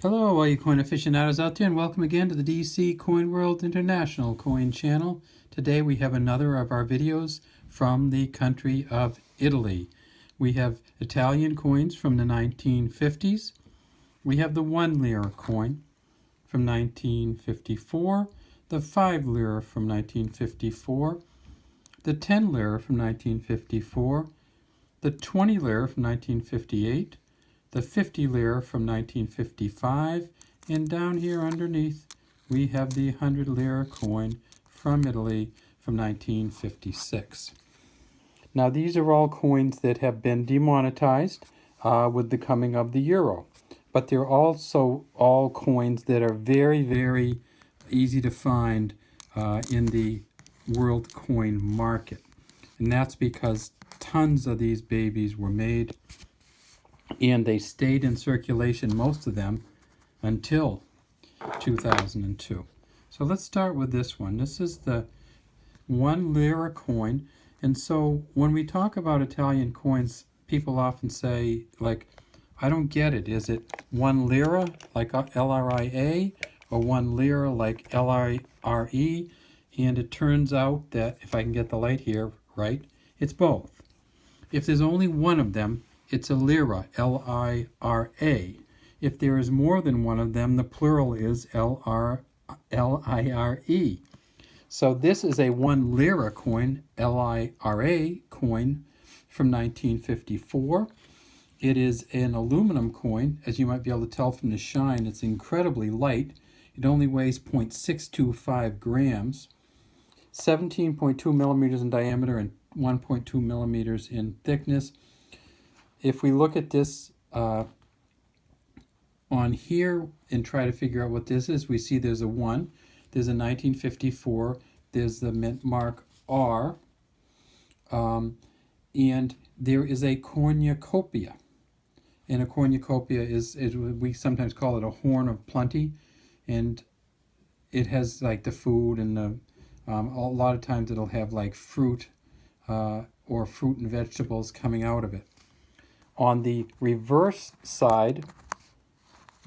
Hello, all you coin aficionados out there, and welcome again to the DC Coin World International Coin Channel. Today we have another of our videos from the country of Italy. We have Italian coins from the 1950s. We have the 1 lira coin from 1954, the 5 lira from 1954, the 10 lira from 1954, the 20 lira from 1958, the 50 lira from 1955, and down here underneath we have the 100 lira coin from Italy from 1956. Now these are all coins that have been demonetized with the coming of the euro, but they're also all coins that are very, very easy to find in the world coin market, and that's because tons of these babies were made and they stayed in circulation, most of them, until 2002. So let's start with this one. This is the 1 lira coin. And so when we talk about Italian coins, people often say, like, I don't get it. Is it 1 lira, like L-R-I-A, or 1 lira, like L-I-R-E? And it turns out that, if I can get the light here right, it's both. If there's only one of them, it's a lira, L-I-R-A. If there is more than one of them, the plural is L-I-R-E. So this is a 1 lira coin, L-I-R-A coin from 1954. It is an aluminum coin. As you might be able to tell from the shine, it's incredibly light. It only weighs 0.625 grams, 17.2 millimeters in diameter and 1.2 millimeters in thickness. If we look at this on here and try to figure out what this is, we see there's a 1, there's a 1954, there's the mint mark R, and there is a cornucopia. And a cornucopia is we sometimes call it a horn of plenty, and it has like the food and the, a lot of times it'll have like fruit or fruit and vegetables coming out of it. On the reverse side,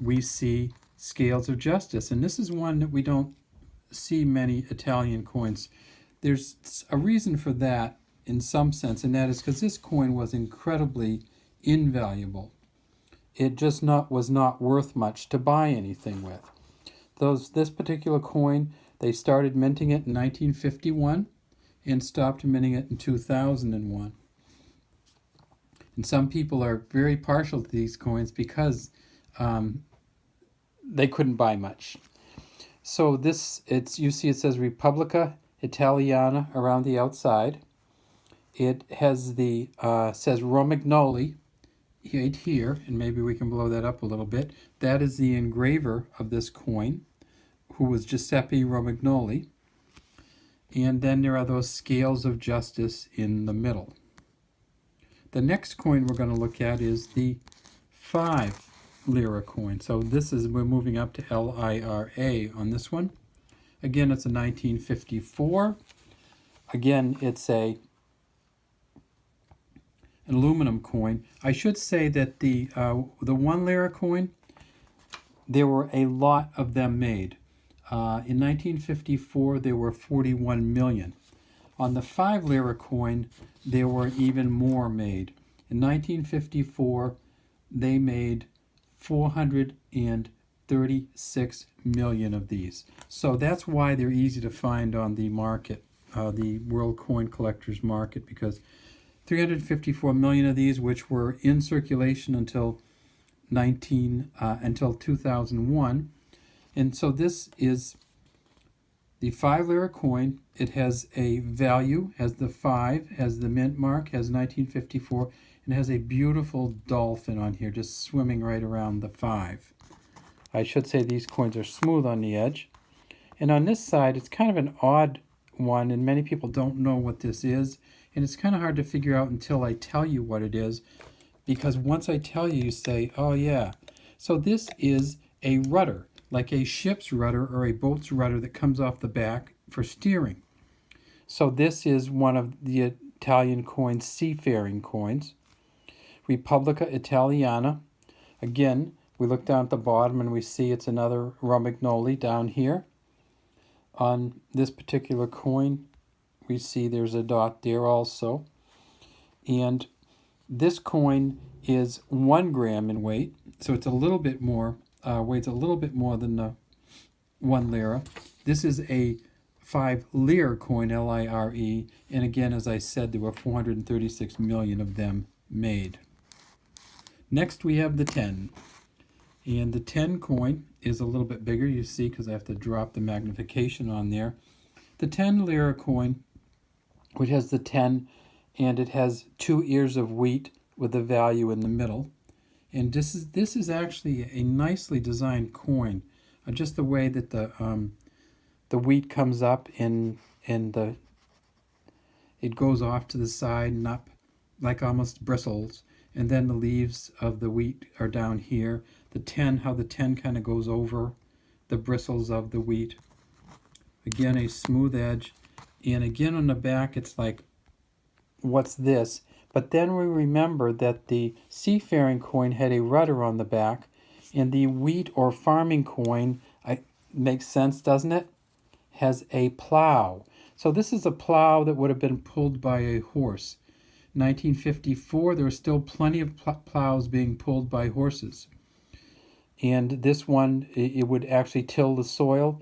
we see scales of justice, and this is one that we don't see many Italian coins. There's a reason for that in some sense, and that is because this coin was incredibly invaluable. It just was not worth much to buy anything with. This particular coin, they started minting it in 1951 and stopped minting it in 2001. And some people are very partial to these coins because they couldn't buy much. So you see it says Republika Italiana around the outside. It has the says Romagnoli right here, and maybe we can blow that up a little bit. That is the engraver of this coin, who was Giuseppe Romagnoli. And then there are those scales of justice in the middle. The next coin we're going to look at is the 5 lira coin. So we're moving up to L-I-R-A on this one. Again, it's a 1954. Again, it's an aluminum coin. I should say that the 1 lira coin, there were a lot of them made. In 1954, there were 41 million. On the 5 lira coin, there were even more made. In 1954, they made 436 million of these. So that's why they're easy to find on the market, the World Coin Collectors market, because 354 million of these, which were in circulation until 2001. And so this is the 5 lira coin. It has a value, has the 5, has the mint mark, has 1954, and has a beautiful dolphin on here just swimming right around the 5. I should say these coins are smooth on the edge. And on this side, it's kind of an odd one, and many people don't know what this is. And it's kind of hard to figure out until I tell you what it is, because once I tell you, you say, oh yeah. So this is a rudder, like a ship's rudder or a boat's rudder that comes off the back for steering. So this is one of the Italian coins, seafaring coins. Republika Italiana. Again, We look down at the bottom and we see it's another Romagnoli down here. On this particular coin, we see there's a dot there also. And this coin is 1 gram in weight, so it's a little bit more, weighs a little bit more than the 1 lira. This is a 5 Lire coin, L-I-R-E, and again, as I said, there were 436 million of them made. Next, we have the 10. And the 10 coin is a little bit bigger, you see, because I have to drop the magnification on there. The 10 Lira coin, which has the 10, and it has 2 ears of wheat with the value in the middle. And this is actually a nicely designed coin. Just the way that the wheat comes up and it goes off to the side and up like almost bristles, and then the leaves of the wheat are down here. The 10, how the 10 kind of goes over the bristles of the wheat. Again, a smooth edge, and again on the back it's like, what's this? But then we remember that the seafaring coin had a rudder on the back, and the wheat or farming coin, makes sense, doesn't it? Has a plow. So this is a plow that would have been pulled by a horse. 1954, there were still plenty of plows being pulled by horses. And this one, it would actually till the soil.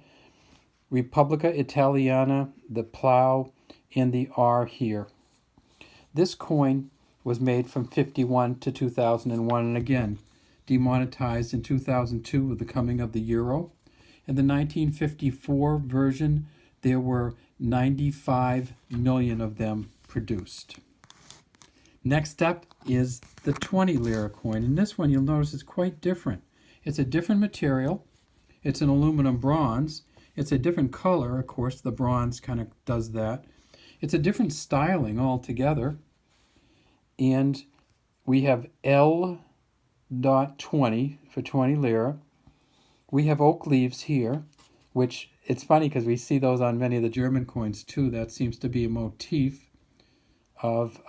Republika Italiana, the plow, and the R here. This coin was made from 51 to 2001, and again, demonetized in 2002 with the coming of the euro. In the 1954 version, there were 95 million of them produced. Next up is the 20 Lira coin, and this one you'll notice is quite different. It's a different material. It's an aluminum bronze. It's a different color, of course, the bronze kind of does that. It's a different styling altogether. And we have L.20 for 20 Lira. We have oak leaves here, which it's funny because we see those on many of the German coins too. That seems to be a motif of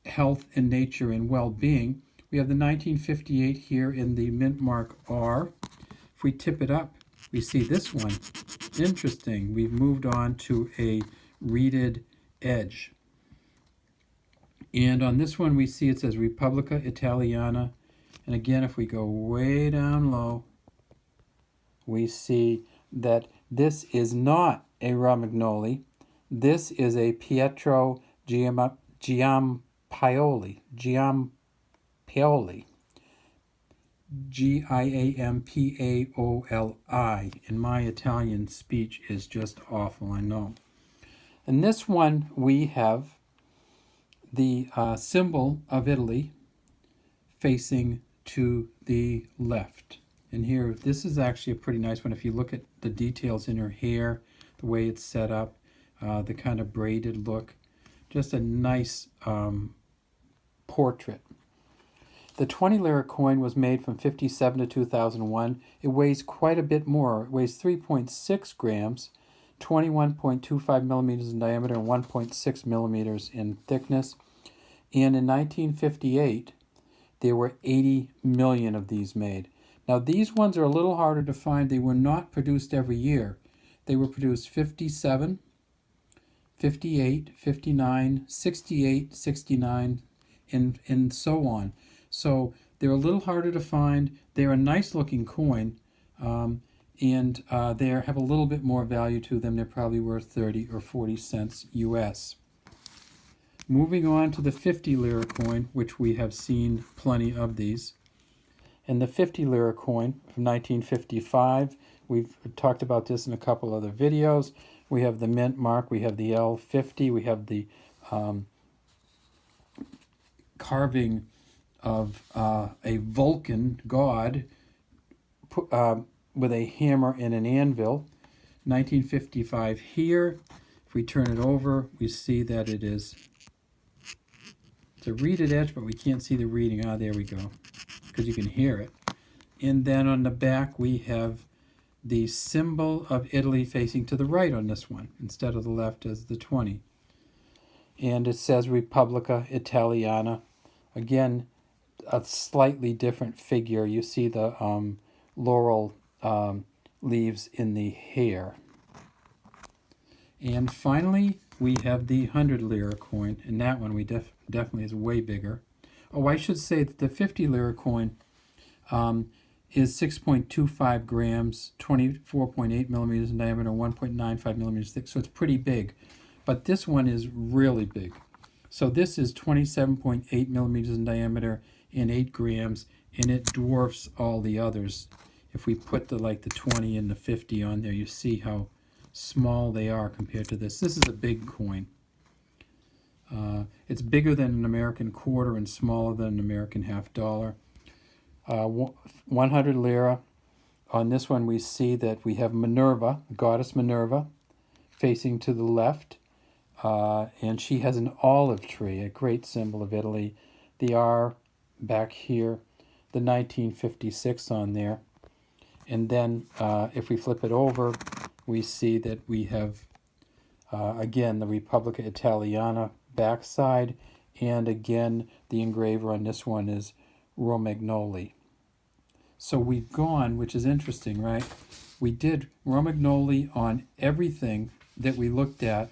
health and nature and well-being. We have the 1958 here in the mint mark R. If we tip it up, we see this one. Interesting. We've moved on to a reeded edge. And on this one, we see it says Republika Italiana. And again, if we go way down low, we see that this is not a Romagnoli. This is a Pietro Giampaoli. Giampaoli. And my Italian speech is just awful, I know. In this one, we have the symbol of Italy facing to the left. And here, this is actually a pretty nice one. If you look at the details in her hair, the way it's set up, the kind of braided look, just a nice portrait. The 20 Lira coin was made from 57 to 2001. It weighs quite a bit more. It weighs 3.6 grams, 21.25 millimeters in diameter, and 1.6 millimeters in thickness. And in 1958, there were 80 million of these made. Now, these ones are a little harder to find. They were not produced every year. They were produced 57, 58, 59, 68, 69, and so on. So they're a little harder to find. They're a nice looking coin, and they have a little bit more value to them. They're probably worth 30 or 40 cents US. Moving on to the 50 Lira coin, which we have seen plenty of these. And the 50 Lira coin from 1955, we've talked about this in a couple other videos. We have the mint mark, we have the L50, we have the carving of a Vulcan god with a hammer and an anvil. 1955 here. If we turn it over, we see that it's a reeded edge, but we can't see the reading. Ah, there we go, because you can hear it. And then on the back, we have the symbol of Italy facing to the right on this one, instead of the left as the 20. And it says Republika Italiana. Again, a slightly different figure. You see the laurel leaves in the hair. And finally, we have the 100 Lira coin, and that one we definitely is way bigger. Oh, I should say that the 50 Lira coin is 6.25 grams, 24.8 millimeters in diameter, 1.95 millimeters thick, so it's pretty big. But this one is really big. So this is 27.8 millimeters in diameter and 8 grams, and it dwarfs all the others. If we put the 20 and the 50 on there, you see how small they are compared to this. This is a big coin. It's bigger than an American quarter and smaller than an American half dollar. 100 lira. On this one we see that we have Minerva, goddess Minerva, facing to the left. And she has an olive tree, a great symbol of Italy. The R back here, the 1956 on there. And then if we flip it over, we see that we have, again, the Republika Italiana backside. And again, the engraver on this one is Romagnoli. So we've gone, which is interesting, right? We did Romagnoli on everything that we looked at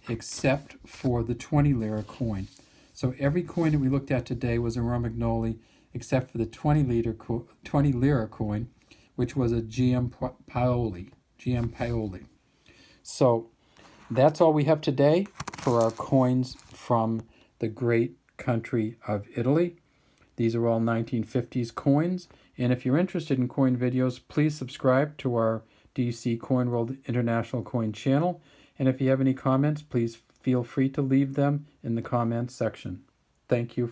except for the 20 Lira coin. So every coin that we looked at today was a Romagnoli except for the 20 Lira coin, which was a GM Paoli. So that's all we have today for our coins from the great country of Italy. These are all 1950s coins. And if you're interested in coin videos, please subscribe to our DC Coin World International Coin channel. And if you have any comments, please feel free to leave them in the comments section. Thank you.